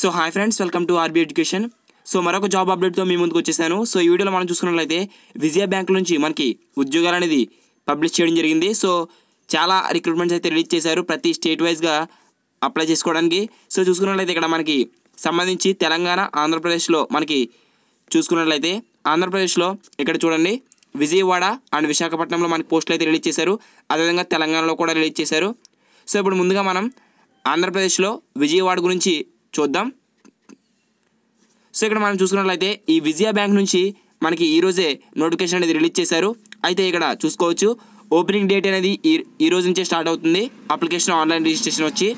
So hi friends, welcome to RB education. So మరొక job అప్డేట్తో మీ ముందుకు వచ్చేసాను. సో ఈ వీడియోలో మనం చూసుకున్నట్లయితే విజయ బ్యాంక్ నుంచి మనకి ఉద్యోగాలు అనేది పబ్లిష్ చేయడం జరిగింది. సో చాలా రిక్రూట్మెంట్స్ అయితే రిలీజ్ చేశారు ప్రతి స్టేట్ వైజ్గా అప్లై చేసుకోవడానికి. సో చూసుకున్నట్లయితే ఇక్కడ మనకి సంబంధించి తెలంగాణ, ఆంధ్రప్రదేశ్లో మనకి చూసుకున్నట్లయితే ఆంధ్రప్రదేశ్లో ఇక్కడ చూడండి విజయవాడ అండ్ విశాఖపట్నంలో మనకి పోస్టులు అయితే రిలీజ్ చేశారు. అదేవిధంగా తెలంగాణలో కూడా రిలీజ్ చేశారు. సో ఇప్పుడు ముందుగా మనం ఆంధ్రప్రదేశ్లో విజయవాడ గురించి చూద్దాం. సో ఇక్కడ మనం చూసుకున్నట్లయితే ఈ విజయ బ్యాంక్ నుంచి మనకి ఈరోజే నోటిఫికేషన్ అనేది రిలీజ్ చేశారు. అయితే ఇక్కడ చూసుకోవచ్చు ఓపెనింగ్ డేట్ అనేది ఈ రోజు నుంచే స్టార్ట్ అవుతుంది. అప్లికేషన్ ఆన్లైన్ రిజిస్ట్రేషన్ వచ్చి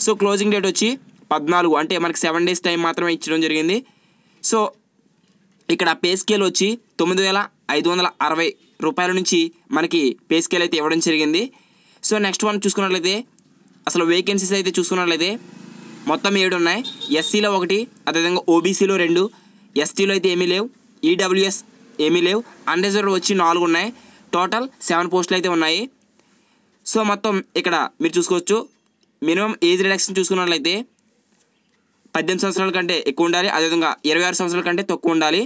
సో క్లోజింగ్ డేట్ వచ్చి 14, అంటే మనకి 7 days టైం మాత్రమే ఇచ్చడం జరిగింది. సో ఇక్కడ పే స్కేల్ వచ్చి 9,560 రూపాయల నుంచి మనకి పే స్కేల్ అయితే ఇవ్వడం జరిగింది. సో నెక్స్ట్ వన్ చూసుకున్నట్లయితే అసలు వేకెన్సీస్ అయితే చూసుకున్నట్లయితే మొత్తం 7 ఉన్నాయి. ఎస్సీలో 1, అదేవిధంగా ఓబీసీలో 2, ఎస్టీలో అయితే ఏమీ లేవు, ఈడబ్ల్యూఎస్ ఏమీ లేవు, అన్రిజర్వ్డ్ వచ్చి 4 ఉన్నాయి. టోటల్ 7 పోస్టులు అయితే ఉన్నాయి. సో మొత్తం ఇక్కడ మీరు చూసుకోవచ్చు మినిమం ఏజ్ రిడక్షన్ చూసుకున్నట్లయితే 18 సంవత్సరాల కంటే ఎక్కువ ఉండాలి, అదేవిధంగా 26 సంవత్సరాల కంటే తక్కువ ఉండాలి.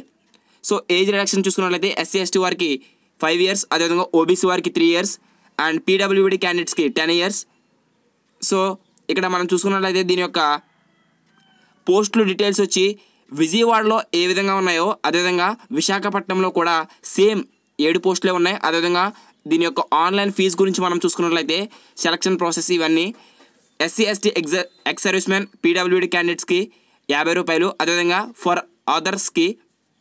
సో ఏజ్ రిడక్షన్ చూసుకున్నట్లయితే ఎస్సీ ఎస్టీ వారికి 5 years, అదేవిధంగా ఓబీసీ వారికి 3 years అండ్ పీడబ్ల్యూడీ క్యాండిడేట్స్కి 10 years. సో ఇక్కడ మనం చూసుకున్నట్లయితే దీని యొక్క పోస్టులు డీటెయిల్స్ వచ్చి విజయవాడలో ఏ విధంగా ఉన్నాయో అదేవిధంగా విశాఖపట్నంలో కూడా సేమ్ 7 పోస్టులే ఉన్నాయి. అదేవిధంగా దీని యొక్క ఆన్లైన్ ఫీజు గురించి మనం చూసుకున్నట్లయితే సెలక్షన్ ప్రాసెస్ ఇవన్నీ SC ST ex servicemen PWD క్యాండిడేట్స్కి 50 రూపాయలు, అదేవిధంగా ఫర్ అదర్స్కి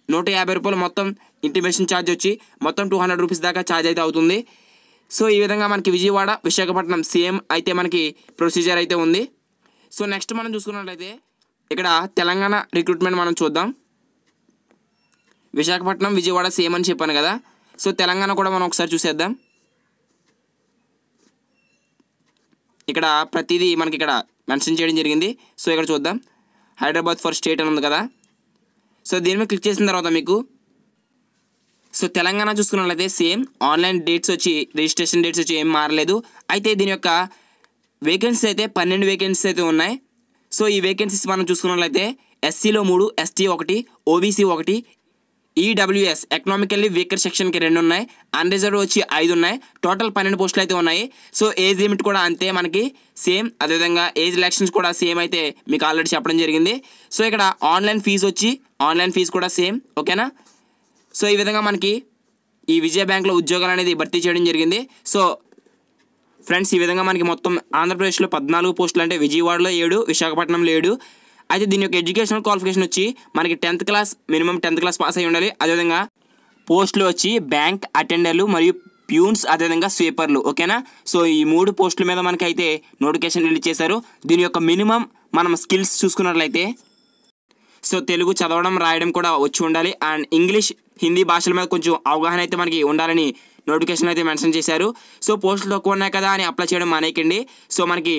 150 రూపాయలు. మొత్తం ఇంటిమేషన్ ఛార్జ్ వచ్చి మొత్తం 200 రూపీస్ దాకా ఛార్జ్ అయితే అవుతుంది. సో ఈ విధంగా మనకి విజయవాడ, విశాఖపట్నం సేమ్ అయితే మనకి ప్రొసీజర్ అయితే ఉంది. సో నెక్స్ట్ మనం చూసుకున్నట్లయితే ఇక్కడ తెలంగాణ రిక్రూట్మెంట్ మనం చూద్దాం. విశాఖపట్నం, విజయవాడ సేమ్ అని చెప్పాను కదా. సో తెలంగాణ కూడా మనం ఒకసారి చూసేద్దాం. ఇక్కడ ప్రతిదీ మనకి ఇక్కడ మెన్షన్ చేయడం జరిగింది. సో ఇక్కడ చూద్దాం, హైదరాబాద్ ఫర్ స్టేట్ అని ఉంది కదా. సో దీని మీద క్లిక్ చేసిన తర్వాత మీకు సో తెలంగాణ చూసుకున్నట్లయితే సేమ్ ఆన్లైన్ డేట్స్ వచ్చి రిజిస్ట్రేషన్ డేట్స్ వచ్చి ఏం మారలేదు. అయితే దీని యొక్క వేకెన్సీస్ అయితే 12 వేకెన్సీస్ అయితే ఉన్నాయి. సో ఈ వేకెన్సీస్ మనం చూసుకున్నట్లయితే ఎస్సీలో 3, ST 1, OBC 1, EWS economically weaker సెక్షన్కి 2 ఉన్నాయి, అన్రిజర్వ్డ్ వచ్చి 5 ఉన్నాయి. టోటల్ 12 పోస్టులు అయితే ఉన్నాయి. సో ఏజ్ లిమిట్ కూడా అంతే మనకి సేమ్, అదేవిధంగా ఏజ్ రిలాక్షన్స్ కూడా సేమ్ అయితే మీకు ఆల్రెడీ చెప్పడం జరిగింది. సో ఇక్కడ ఆన్లైన్ ఫీజు కూడా సేమ్, ఓకేనా. సో ఈ విధంగా మనకి ఈ విజయ బ్యాంక్లో ఉద్యోగాలు అనేది భర్తీ చేయడం జరిగింది. సో ఫ్రెండ్స్ ఈ విధంగా మనకి మొత్తం ఆంధ్రప్రదేశ్లో 14 పోస్టులు, అంటే విజయవాడలో 7, విశాఖపట్నంలో 7. అయితే దీని యొక్క ఎడ్యుకేషనల్ క్వాలిఫికేషన్ వచ్చి మనకి 10th class, minimum 10th class pass అయి ఉండాలి. అదేవిధంగా పోస్టులు వచ్చి బ్యాంక్ అటెండర్లు మరియు ప్యూన్స్, అదేవిధంగా స్వీపర్లు, ఓకేనా. సో ఈ 3 పోస్టుల మీద మనకి అయితే నోటిఫికేషన్ రిలీజ్ చేశారు. దీని యొక్క మినిమం మనం స్కిల్స్ చూసుకున్నట్లయితే సో తెలుగు చదవడం, రాయడం కూడా వచ్చి ఉండాలి, అండ్ ఇంగ్లీష్, హిందీ భాషల మీద కొంచెం అవగాహన అయితే మనకి ఉండాలని నోటిఫికేషన్ అయితే మెన్షన్ చేశారు. సో పోస్టులు తక్కువ ఉన్నాయి కదా అని అప్లై చేయడం మానేయకండి. సో మనకి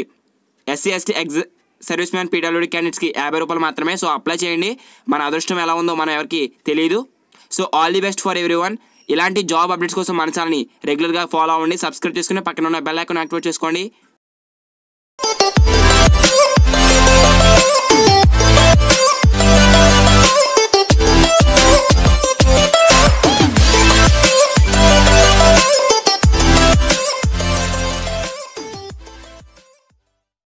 SC ST ex service man PWD క్యాండిడేట్స్కి 50 రూపాయలు మాత్రమే. సో అప్లై చేయండి, మన అదృష్టం ఎలా ఉందో మనం ఎవరికి తెలియదు. So all the best for everyone. ఇలాంటి జాబ్ అప్డేట్స్ కోసం మన ఛానల్ని రెగ్యులర్గా ఫాలో అవ్వండి, సబ్స్క్రైబ్ చేసుకుని పక్కన ఉన్న బెల్ ఐకాన్ యాక్టివేట్ చేసుకోండి.